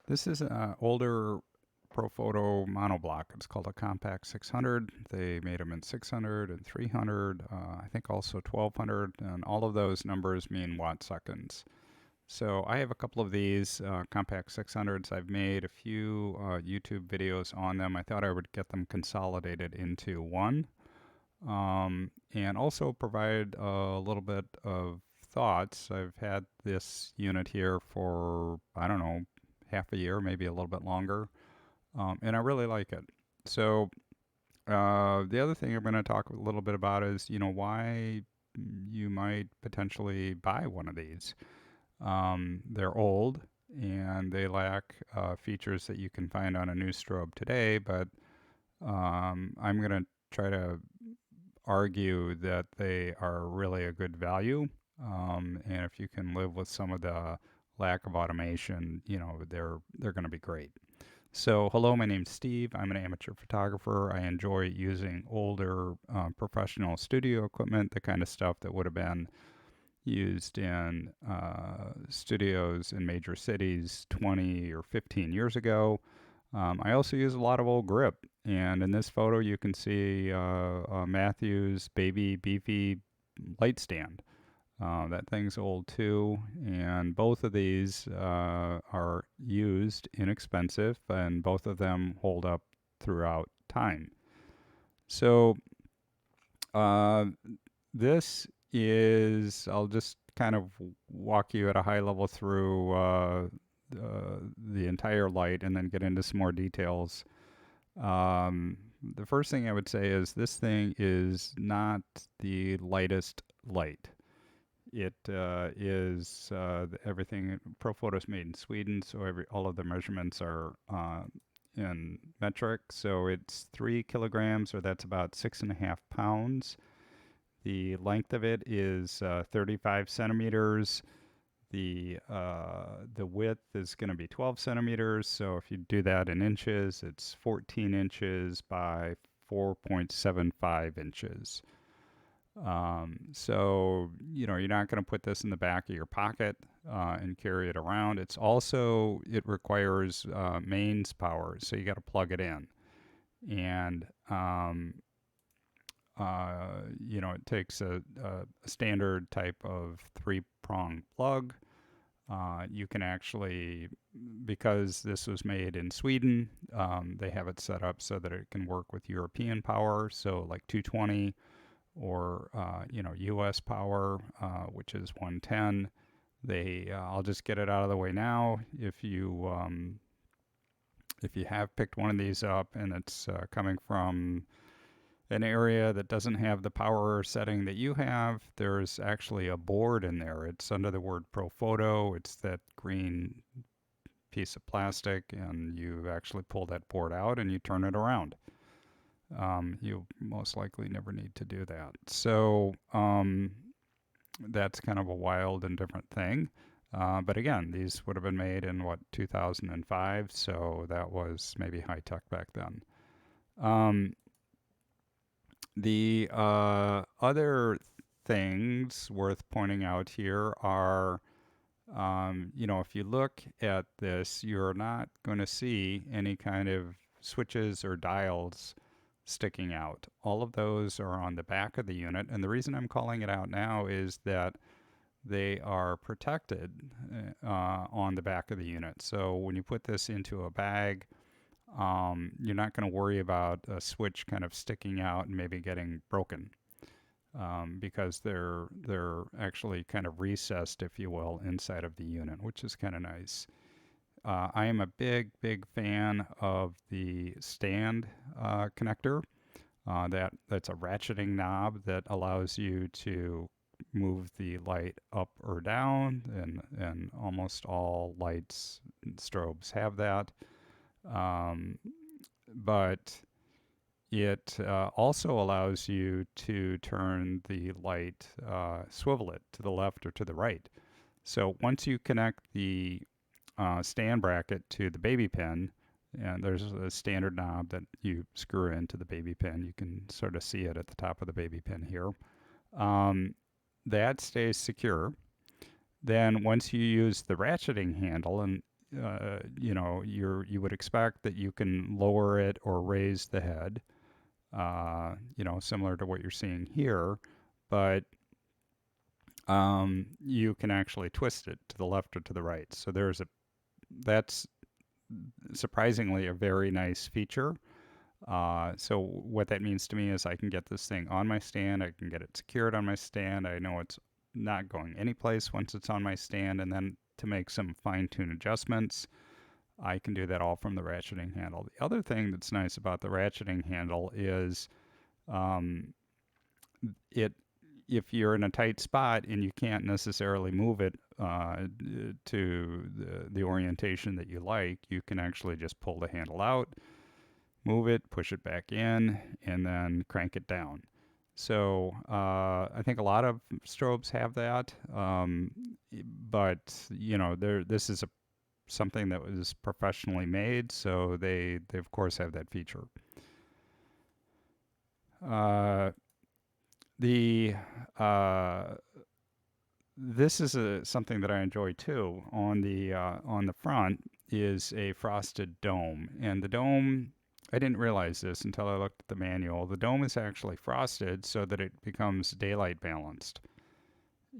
This is an older Profoto monoblock. It's called a Compact 600. They made them in 600 and 300, I think also 1200, and all of those numbers mean watt seconds. So I have a couple of these Compact 600s. I've made a few YouTube videos on them. I thought I would get them consolidated into one, and also provide a little bit of thoughts. I've had this unit here for, I don't know, half a year, maybe a little bit longer, and I really like it. So the other thing I'm going to talk a little bit about is, why you might potentially buy one of these. They're old and they lack features that you can find on a new strobe today, but I'm going to try to argue that they are really a good value. And if you can live with some of the lack of automation, they're going to be great. So, hello, my name's Steve. I'm an amateur photographer. I enjoy using older professional studio equipment, the kind of stuff that would have been used in studios in major cities 20 or 15 years ago. I also use a lot of old grip. And in this photo, you can see Matthew's baby beefy light stand. That thing's old too, and both of these are used, inexpensive, and both of them hold up throughout time. So, uh, this is, I'll just kind of walk you at a high level through the entire light and then get into some more details. The first thing I would say is this thing is not the lightest light. It is everything. Profoto is made in Sweden, so all of the measurements are in metric. So it's 3 kilograms, or that's about 6.5 pounds. The length of it is 35 centimeters. The width is going to be 12 centimeters. So if you do that in inches, it's 14 inches by 4.75 inches. So you're not going to put this in the back of your pocket and carry it around. It requires mains power, so you got to plug it in, and it takes a standard type of three-prong plug. You can actually, because this was made in Sweden, they have it set up so that it can work with European power, so like 220 or U.S. power, which is 110. I'll just get it out of the way now. If you have picked one of these up and it's coming from an area that doesn't have the power setting that you have, there's actually a board in there. It's under the word Profoto. It's that green piece of plastic, and you actually pull that board out and you turn it around. You most likely never need to do that. So that's kind of a wild and different thing. But again, these would have been made in 2005, so that was maybe high tech back then. Um, the other things worth pointing out here are, if you look at this, you're not going to see any kind of switches or dials sticking out. All of those are on the back of the unit. And the reason I'm calling it out now is that they are protected on the back of the unit. So when you put this into a bag, you're not going to worry about a switch kind of sticking out and maybe getting broken, because they're actually kind of recessed, if you will, inside of the unit, which is kind of nice. I am a big fan of the stand connector. That's a ratcheting knob that allows you to move the light up or down, and almost all lights and strobes have that. Um, but it also allows you to turn the light, swivel it to the left or to the right. So once you connect the stand bracket to the baby pin, and there's a standard knob that you screw into the baby pin. You can sort of see it at the top of the baby pin here. Um, that stays secure. Then once you use the ratcheting handle, and you would expect that you can lower it or raise the head, similar to what you're seeing here, but you can actually twist it to the left or to the right. So that's surprisingly a very nice feature. So what that means to me is I can get this thing on my stand, I can get it secured on my stand, I know it's not going anyplace once it's on my stand, and then to make some fine-tune adjustments, I can do that all from the ratcheting handle. The other thing that's nice about the ratcheting handle is um, it if you're in a tight spot and you can't necessarily move it to the orientation that you like, you can actually just pull the handle out, move it, push it back in, and then crank it down. So I think a lot of strobes have that, but this is something that was professionally made, so they of course have that feature. Uh, the This is something that I enjoy too. On the front is a frosted dome, and the dome, I didn't realize this until I looked at the manual. The dome is actually frosted so that it becomes daylight balanced.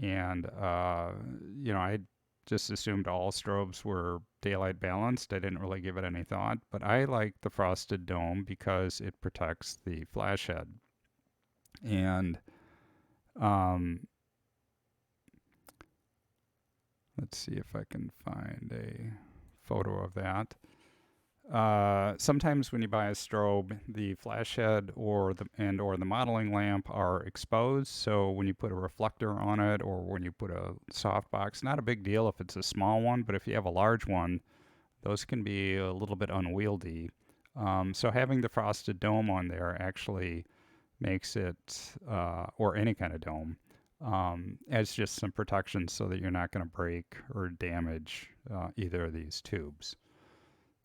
And I just assumed all strobes were daylight balanced. I didn't really give it any thought, but I like the frosted dome because it protects the flash head. And um, let's see if I can find a photo of that. Sometimes when you buy a strobe, the flash head or the modeling lamp are exposed. So when you put a reflector on it, or when you put a softbox, not a big deal if it's a small one, but if you have a large one, those can be a little bit unwieldy. So having the frosted dome on there actually makes it, or any kind of dome, as just some protection so that you're not going to break or damage either of these tubes.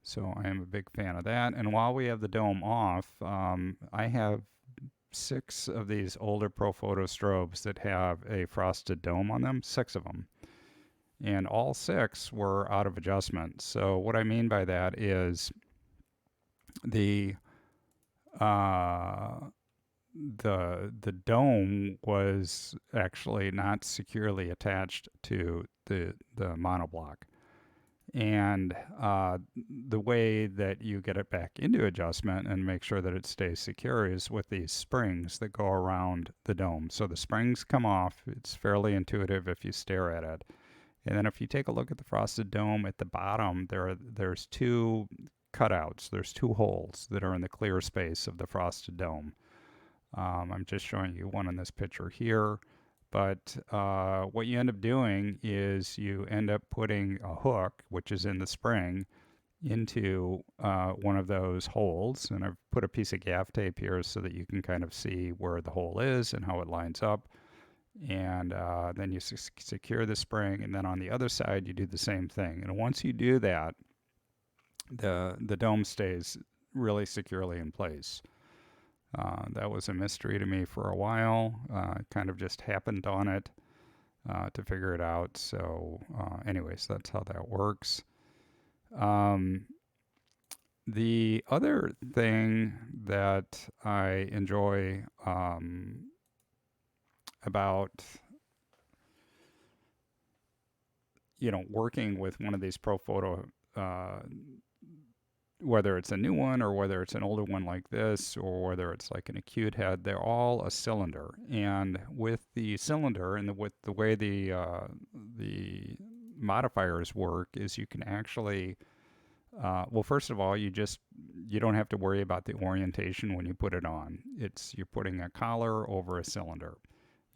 So I am a big fan of that. And while we have the dome off, I have 6 of these older Profoto strobes that have a frosted dome on them, 6 of them. And all 6 were out of adjustment. So what I mean by that is the uh, the dome was actually not securely attached to the monoblock. And the way that you get it back into adjustment and make sure that it stays secure is with these springs that go around the dome. So the springs come off. It's fairly intuitive if you stare at it. And then if you take a look at the frosted dome at the bottom, there's 2 cutouts. There's 2 holes that are in the clear space of the frosted dome. I'm just showing you one in this picture here. But what you end up doing is you end up putting a hook, which is in the spring, into one of those holes. And I've put a piece of gaff tape here so that you can kind of see where the hole is and how it lines up. And then you secure the spring. And then on the other side, you do the same thing. And once you do that, the dome stays really securely in place. That was a mystery to me for a while. Kind of just happened on it to figure it out. So, anyways, that's how that works. Um, the other thing that I enjoy about working with one of these Profoto, whether it's a new one or whether it's an older one like this or whether it's like an acute head, they're all a cylinder. And with the cylinder and with the way the modifiers work is you can actually, well, first of all, you don't have to worry about the orientation when you put it on. You're putting a collar over a cylinder.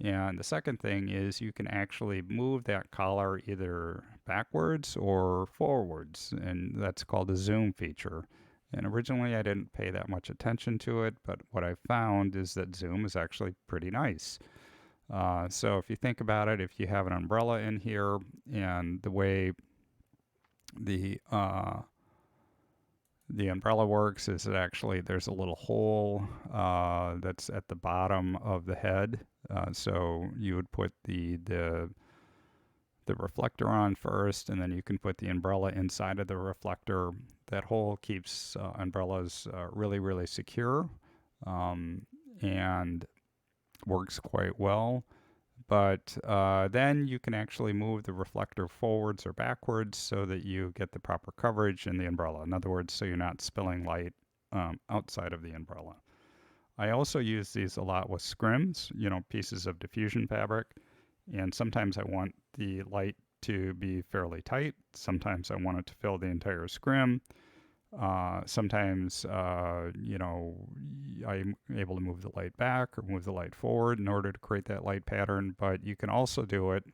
And the second thing is you can actually move that collar either backwards or forwards, and that's called a zoom feature. And originally I didn't pay that much attention to it, but what I found is that zoom is actually pretty nice. So if you think about it, if you have an umbrella in here and the way the the umbrella works is that actually there's a little hole that's at the bottom of the head. So you would put the the reflector on first, and then you can put the umbrella inside of the reflector. That hole keeps umbrellas really, really secure, um, and works quite well. But then you can actually move the reflector forwards or backwards so that you get the proper coverage in the umbrella. In other words, so you're not spilling light outside of the umbrella. I also use these a lot with scrims, pieces of diffusion fabric. And sometimes I want the light to be fairly tight. Sometimes I want it to fill the entire scrim. Sometimes, I'm able to move the light back or move the light forward in order to create that light pattern. But you can also do it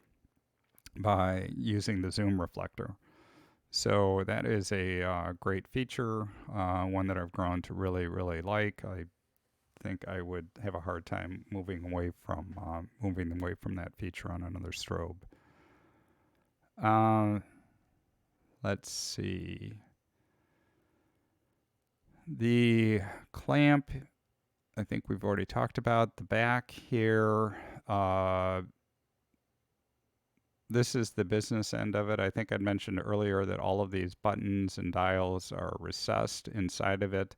by using the zoom reflector. So that is a great feature, one that I've grown to really, really like. I think I would have a hard time moving away from that feature on another strobe. Uh, let's see. The clamp, I think we've already talked about. The back here, this is the business end of it. I think I'd mentioned earlier that all of these buttons and dials are recessed inside of it.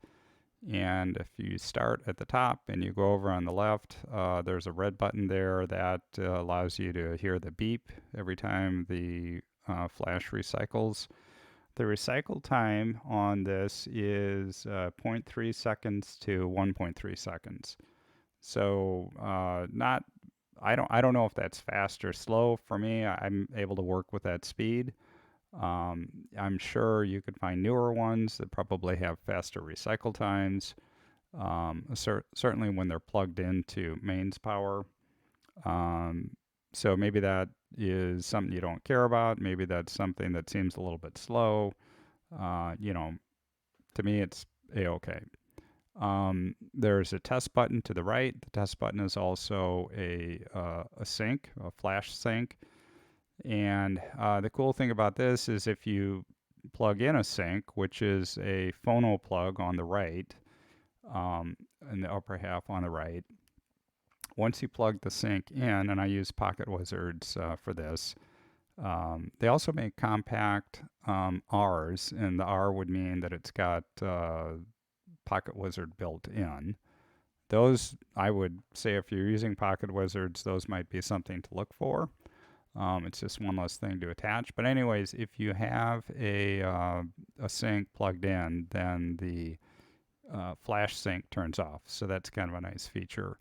And if you start at the top and you go over on the left, there's a red button there that allows you to hear the beep every time the flash recycles. The recycle time on this is 0.3 seconds to 1.3 seconds. So not I don't know if that's fast or slow. For me, I'm able to work with that speed. I'm sure you could find newer ones that probably have faster recycle times. Certainly when they're plugged into mains power. Um, so maybe that is something you don't care about. Maybe that's something that seems a little bit slow. Uh, you know, to me, it's a-okay. There's a test button to the right. The test button is also a sync, a flash sync. And the cool thing about this is if you plug in a sync, which is a phono plug on the right, in the upper half on the right, once you plug the sync in, and I use Pocket Wizards for this, they also make compact Rs, and the R would mean that it's got Pocket Wizard built in. Those, I would say, if you're using Pocket Wizards, those might be something to look for. It's just one less thing to attach. But anyways, if you have a sync plugged in, then the flash sync turns off. So that's kind of a nice feature.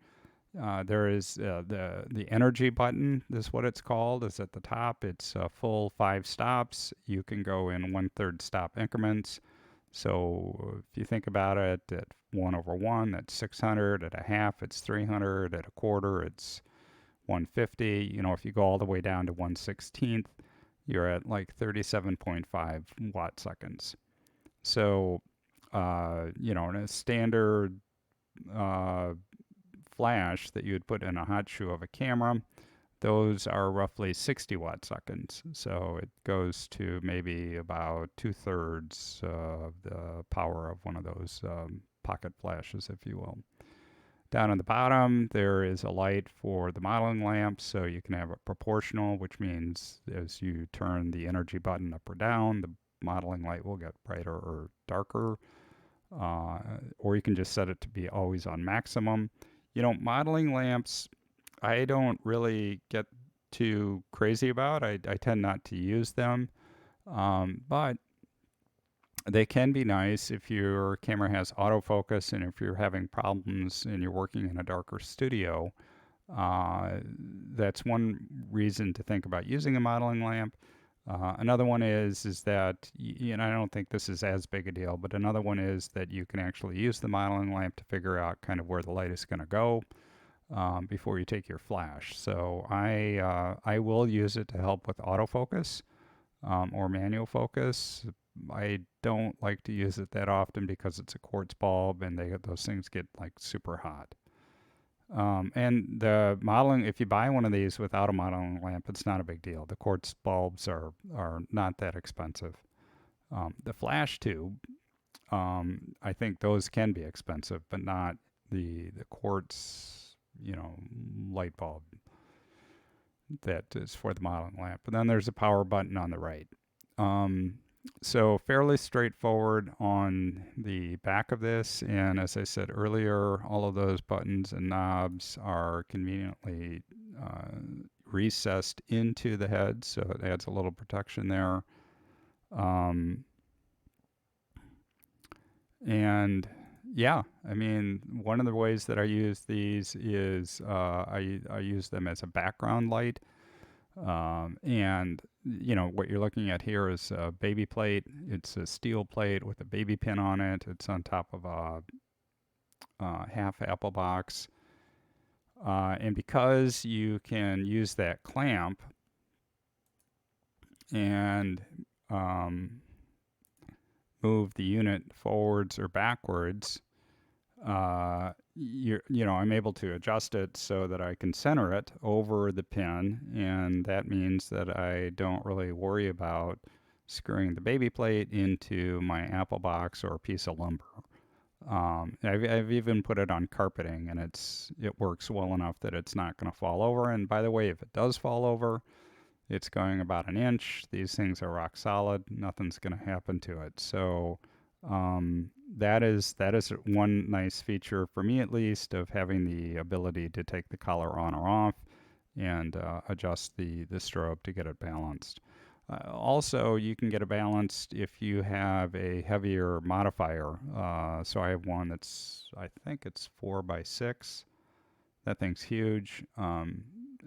There is the energy button is what it's called. Is at the top. It's full 5 stops. You can go in 1/3 stop increments. So if you think about it, at 1/1, that's 600. At a half, it's 300. At a quarter, it's 150. If you go all the way down to 1/16th, you're at like 37.5 watt seconds. So, in a standard uh, flash that you would put in a hot shoe of a camera, those are roughly 60 watt seconds. So it goes to maybe about 2/3 of the power of one of those pocket flashes, if you will. Down on the bottom, there is a light for the modeling lamp, so you can have it proportional, which means as you turn the energy button up or down, the modeling light will get brighter or darker. Or you can just set it to be always on maximum. Modeling lamps, I don't really get too crazy about. I tend not to use them, but they can be nice if your camera has autofocus and if you're having problems and you're working in a darker studio. That's one reason to think about using a modeling lamp. Another one is that, I don't think this is as big a deal, but another one is that you can actually use the modeling lamp to figure out kind of where the light is going to go before you take your flash. So I will use it to help with autofocus or manual focus. I don't like to use it that often because it's a quartz bulb and those things get like super hot. And the modeling, if you buy one of these without a modeling lamp, it's not a big deal. The quartz bulbs are not that expensive. The flash tube, I think those can be expensive, but not the quartz, light bulb. that is for the modeling lamp. And then there's a power button on the right. Um, so fairly straightforward on the back of this. And as I said earlier, all of those buttons and knobs are conveniently recessed into the head, so it adds a little protection there. Um, and yeah, I mean, one of the ways that I use these is I use them as a background light. And what you're looking at here is a baby plate. It's a steel plate with a baby pin on it. It's on top of a half apple box. And because you can use that clamp and move the unit forwards or backwards, I'm able to adjust it so that I can center it over the pin, and that means that I don't really worry about screwing the baby plate into my apple box or a piece of lumber. I've even put it on carpeting, and it works well enough that it's not going to fall over. And by the way, if it does fall over, it's going about an inch. These things are rock solid. Nothing's going to happen to it. So that is one nice feature for me, at least, of having the ability to take the collar on or off and adjust the strobe to get it balanced. Also, you can get it balanced if you have a heavier modifier. So I have one I think it's 4x6. That thing's huge.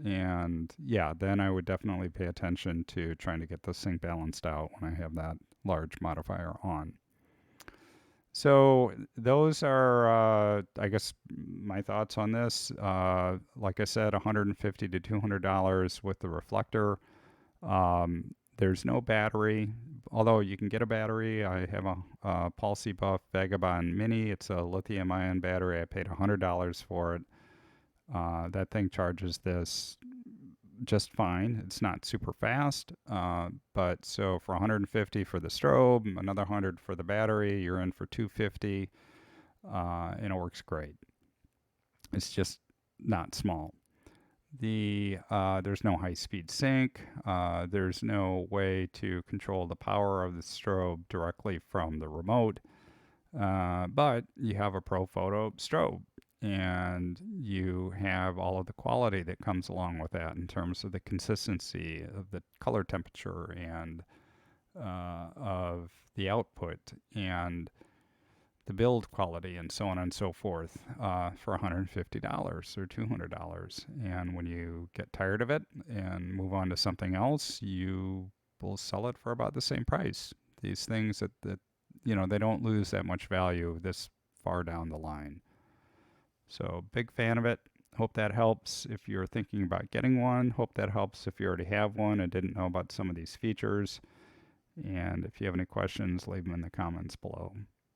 And yeah, then I would definitely pay attention to trying to get this thing balanced out when I have that large modifier on. So those are, I guess, my thoughts on this. Like I said, $150 to $200 with the reflector. There's no battery, although you can get a battery. I have a Pulsey Buff Vagabond Mini. It's a lithium-ion battery. I paid $100 for it. That thing charges this just fine. It's not super fast, but so for 150 for the strobe, another 100 for the battery, you're in for 250, and it works great. It's just not small. There's no high-speed sync. There's no way to control the power of the strobe directly from the remote. But you have a Profoto strobe, and you have all of the quality that comes along with that in terms of the consistency of the color temperature and of the output and the build quality and so on and so forth for $150 or $200. And when you get tired of it and move on to something else, you will sell it for about the same price. These things that they don't lose that much value this far down the line. So big fan of it. Hope that helps if you're thinking about getting one. Hope that helps if you already have one and didn't know about some of these features. And if you have any questions, leave them in the comments below.